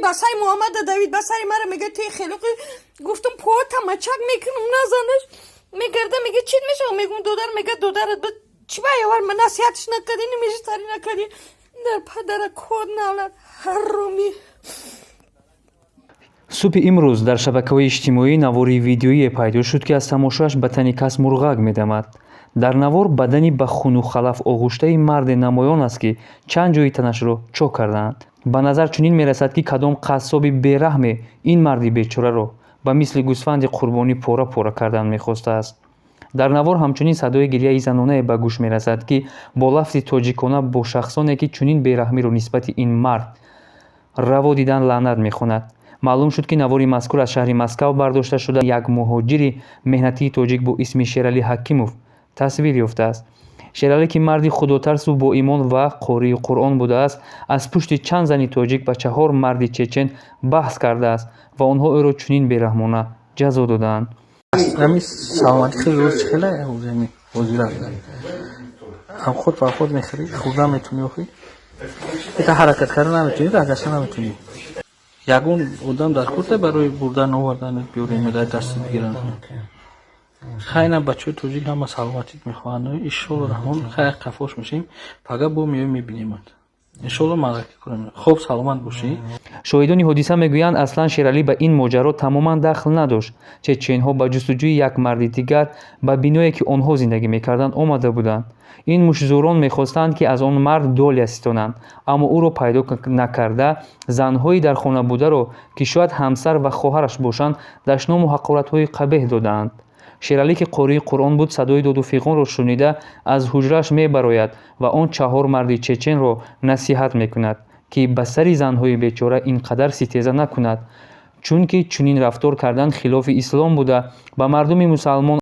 با سر محمد دوید با سر مرا میگه توی خلقی. گفتم پا تمچک میکنم نزنش. میگرده میگه چی میشه؟ میگم دودر میگه دودرت به چی باید من نصیحتش نکردی نمیشه تاری نکردی در پدر کود نولد هر رومی. субҳи имрӯз дар шабакаҳои иҷтимоӣ навори видеоие пайдо шуд ки аз тамошояш ба тани кас мурғак медамад. дар навор бадани ба хуну халаф оғӯштаи марде намоён аст ки чанд ҷои танашро чок кардаанд. ба назар чунин мерасад ки кадом қассоби бераҳме ин марди бечораро ба мисли гӯсфанди қурбонӣ пора пора кардан мехостааст. дар навор ҳамчунин садои гирияи занонае ба гӯш мерасад ки бо лафзи тоҷикона бо шахсоне ки чунин бераҳмиро нисбати ин мард раво дидан лаънат мехонад. маълум шуд ки навори мазкур аз шаҳри Москав бардошта шуда як муҳоҷири меҳнатии тоҷик бо исми Шералӣ Ҳакимов тасвир ёфтааст. Шералӣ ки марди худотарсу боимон ва қории Қуръон будааст, аз пушти чанд зани тоҷик ба 4 марди чечен баҳс кардааст ва онҳо ӯро чунин бераҳмона ҷазо додаанд. سلامتی خیلی روز خیلی حوزه وزیر هم خود با خود میخری خود نمیتونی بخوری ایتا حرکت کردن نمیتونی دقیقا نمیتونی یگون آدم در کورته برای بردن آوردن بیوری میده دست بگیرن خیلی بچه توجیک هم سلامتیت میخواهند ایشالا رحمان خیلی قفاش میشیم فقط با میبینیم иншолло маърака кунем. хуб саломат бошӣ. шоҳидони ҳодиса мегӯянд аслан Шералӣ ба ин моҷаро тамоман дахл надошт. чеченҳо ба ҷустуҷӯи як марди дигар ба биное ки онҳо зиндагӣ мекарданд омада буданд. ин мушзурон мехостанд ки аз он мард долия ситонанд, аммо ӯро пайдо накарда занҳои дар хона бударо ки шояд ҳамсар ва хоҳараш бошанд дашному ҳақоратҳои қабеҳ додаанд. Шералӣ ки қории Қуръон буд, садои доду фиғонро шунида аз ҳуҷрааш мебарояд ва он 4 марди чеченро насиҳат мекунад ки ба сари занҳои бечора ин қадар ситеза накунад, чунки чунин рафтор кардан хилофи ислом буда ба мардуми мусалмон